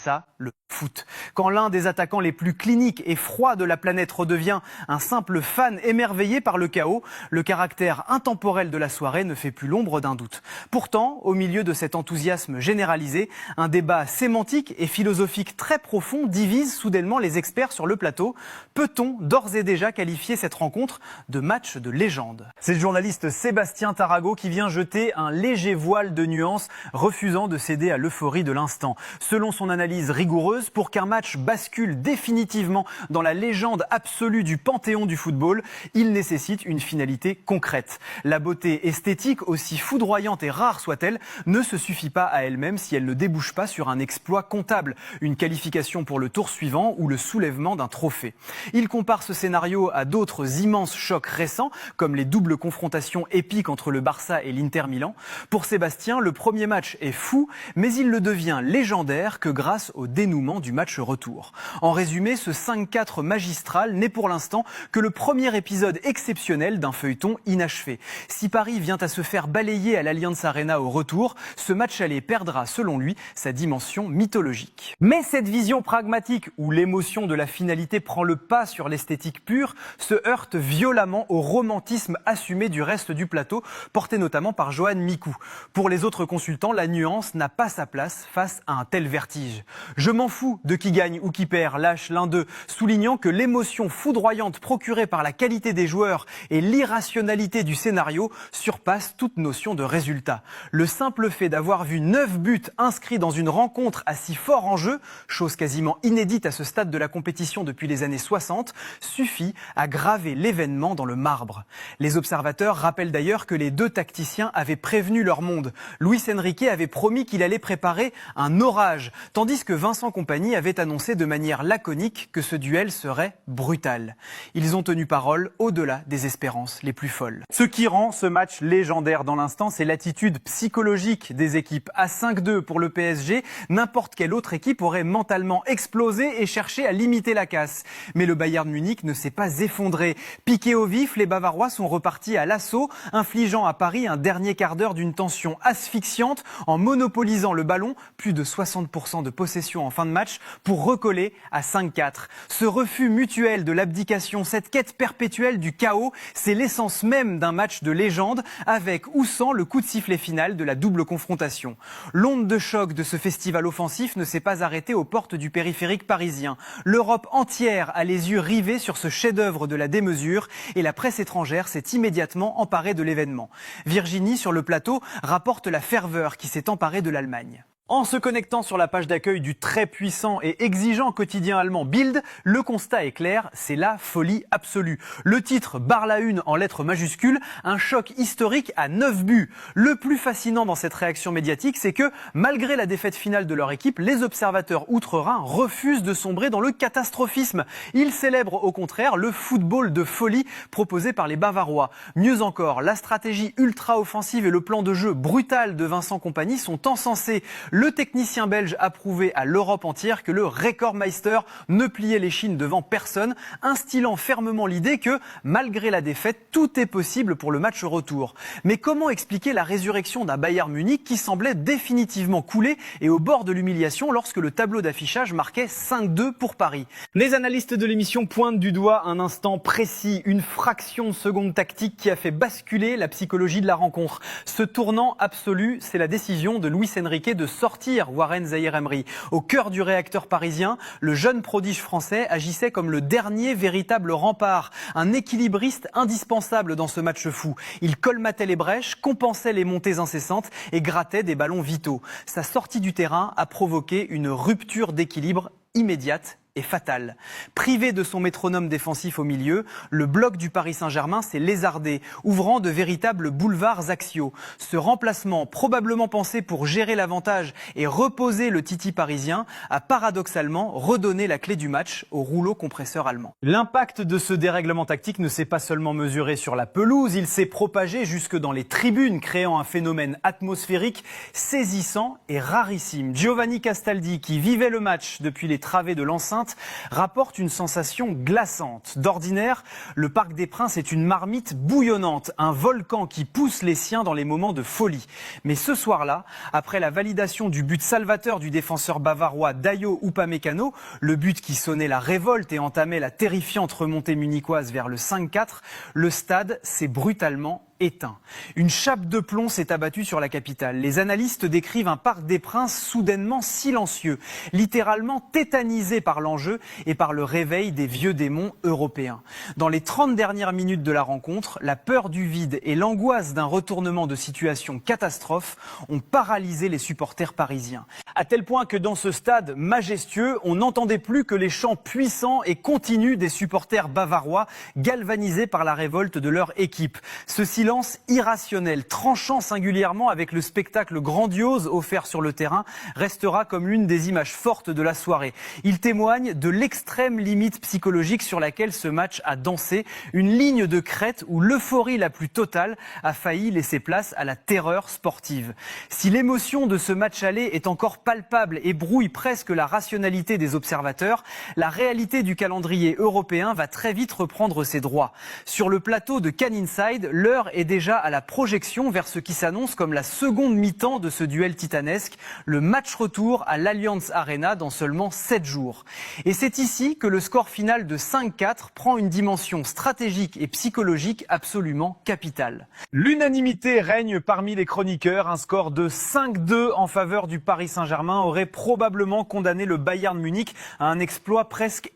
ça le foot. Quand l'un des attaquants les plus cliniques et froids de la planète redevient un simple fan émerveillé par le chaos, le caractère intemporel de la soirée ne fait plus l'ombre d'un doute. Pourtant, au milieu de cet enthousiasme généralisé, un débat sémantique et philosophique très profond divise soudainement les experts sur le plateau. Peut-on d'ores et déjà qualifier cette rencontre de match de légende ? C'est le journaliste Sébastien Tarago qui vient jeter un léger voile de nuances, refusant de céder à l'euphorie de l'instant. Selon son analyse rigoureuse, pour qu'un match bascule définitivement dans la légende absolue du panthéon du football, il nécessite une finalité concrète. La beauté esthétique, aussi foudroyante et rare soit-elle, ne se suffit pas à elle-même si elle ne débouche pas sur un exploit comptable, une qualification pour le tour suivant ou le soulèvement d'un trophée. Il compare ce scénario à d'autres immenses chocs récents, comme les doubles confrontations épiques entre le Barça et l'Inter Milan. Pour Sébastien, le premier match est fou, mais il le devient légendaire que grâce au dénouement du match retour. En résumé, ce 5-4 magistral n'est pour l'instant que le premier épisode exceptionnel d'un feuilleton inachevé. Si Paris vient à se faire balayer à l'Allianz Arena au retour, ce match aller perdra, selon lui, sa dimension mythologique. Mais cette vision pragmatique, où l'émotion de la finalité prend le pas sur l'esthétique pure, se heurte violemment au romantisme assumé du reste du plateau, porté notamment par Johan Mikou. Pour les autres consultants, la nuance n'a pas sa place face à un tel vertige. Je m'en fous de qui gagne ou qui perd, lâche l'un d'eux, soulignant que l'émotion foudroyante procurée par la qualité des joueurs et l'irrationalité du scénario surpassent toute notion de résultat. Le simple fait d'avoir vu 9 buts inscrits dans une rencontre à si fort enjeu, chose quasiment inédite à ce stade de la compétition depuis les années 60, suffit à graver l'événement dans le marbre. Les observateurs rappellent d'ailleurs que les deux tacticiens avaient prévenu leur monde. Luis Enrique avait promis qu'il allait préparer un orage, tandis que Vincent Kompany avait annoncé de manière laconique que ce duel serait brutal. Ils ont tenu parole au-delà des espérances les plus folles. Ce qui rend ce match légendaire dans l'instant, c'est l'attitude psychologique des équipes. À 5-2 pour le PSG, n'importe quelle autre équipe aurait mentalement explosé et cherché à limiter la casse. Mais le Bayern Munich ne s'est pas effondré. Piqués au vif, les Bavarois sont repartis à l'assaut, infligeant à Paris un dernier quart d'heure d'une tension asphyxiante en monopolisant le ballon, plus de 60% de possession en fin de match, pour recoller à 5-4. Ce refus mutuel de l'abdication, cette quête perpétuelle du chaos, c'est l'essence même d'un match de légende, avec ou sans le coup de sifflet final de la double confrontation. L'onde de choc de ce festival offensif ne s'est pas arrêtée aux portes du périphérique parisien. L'Europe entière a les yeux rivés sur ce chef-d'œuvre de la démesure et la presse étrangère s'est immédiatement emparée de l'événement. Virginie, sur le plateau, rapporte la ferveur qui s'est emparée de l'Allemagne. En se connectant sur la page d'accueil du très puissant et exigeant quotidien allemand Bild, le constat est clair, c'est la folie absolue. Le titre barre la une en lettres majuscules, un choc historique à 9 buts. Le plus fascinant dans cette réaction médiatique, c'est que, malgré la défaite finale de leur équipe, les observateurs outre-Rhin refusent de sombrer dans le catastrophisme. Ils célèbrent au contraire le football de folie proposé par les Bavarois. Mieux encore, la stratégie ultra-offensive et le plan de jeu brutal de Vincent Kompany sont encensés. Le technicien belge a prouvé à l'Europe entière que le Rekordmeister ne pliait les chines devant personne, instillant fermement l'idée que, malgré la défaite, tout est possible pour le match retour. Mais comment expliquer la résurrection d'un Bayern Munich qui semblait définitivement coulé et au bord de l'humiliation lorsque le tableau d'affichage marquait 5-2 pour Paris ? Les analystes de l'émission pointent du doigt un instant précis, une fraction de seconde tactique qui a fait basculer la psychologie de la rencontre. Ce tournant absolu, c'est la décision de Luis Enrique de sortir Warren Zaïre-Emery. Au cœur du réacteur parisien, le jeune prodige français agissait comme le dernier véritable rempart, un équilibriste indispensable dans ce match fou. Il colmatait les brèches, compensait les montées incessantes et grattait des ballons vitaux. Sa sortie du terrain a provoqué une rupture d'équilibre immédiate et fatale. Privé de son métronome défensif au milieu, le bloc du Paris Saint-Germain s'est lézardé, ouvrant de véritables boulevards axiaux. Ce remplacement, probablement pensé pour gérer l'avantage et reposer le titi parisien, a paradoxalement redonné la clé du match au rouleau compresseur allemand. L'impact de ce dérèglement tactique ne s'est pas seulement mesuré sur la pelouse, il s'est propagé jusque dans les tribunes, créant un phénomène atmosphérique saisissant et rarissime. Giovanni Castaldi, qui vivait le match depuis les travées de l'enceinte, l'enceinte rapporte une sensation glaçante. D'ordinaire, le Parc des Princes est une marmite bouillonnante, un volcan qui pousse les siens dans les moments de folie. Mais ce soir-là, après la validation du but salvateur du défenseur bavarois Dayo Upamecano, le but qui sonnait la révolte et entamait la terrifiante remontée munichoise vers le 5-4, le stade s'est brutalement éteint. Une chape de plomb s'est abattue sur la capitale. Les analystes décrivent un Parc des Princes soudainement silencieux, littéralement tétanisé par l'enjeu et par le réveil des vieux démons européens. Dans les 30 dernières minutes de la rencontre, la peur du vide et l'angoisse d'un retournement de situation catastrophe ont paralysé les supporters parisiens. À tel point que dans ce stade majestueux, on n'entendait plus que les chants puissants et continus des supporters bavarois, galvanisés par la révolte de leur équipe. Ce silence irrationnel, tranchant singulièrement avec le spectacle grandiose offert sur le terrain, restera comme l'une des images fortes de la soirée. Il témoigne de l'extrême limite psychologique sur laquelle ce match a dansé, une ligne de crête où l'euphorie la plus totale a failli laisser place à la terreur sportive. Si l'émotion de ce match aller est encore palpable et brouille presque la rationalité des observateurs, la réalité du calendrier européen va très vite reprendre ses droits. Sur le plateau de Cannes Inside, l'heure est déjà à la projection vers ce qui s'annonce comme la seconde mi-temps de ce duel titanesque, le match retour à l'Allianz Arena dans seulement 7 jours. Et c'est ici que le score final de 5-4 prend une dimension stratégique et psychologique absolument capitale. L'unanimité règne parmi les chroniqueurs. Un score de 5-2 en faveur du Paris Saint-Germain aurait probablement condamné le Bayern Munich à un exploit presque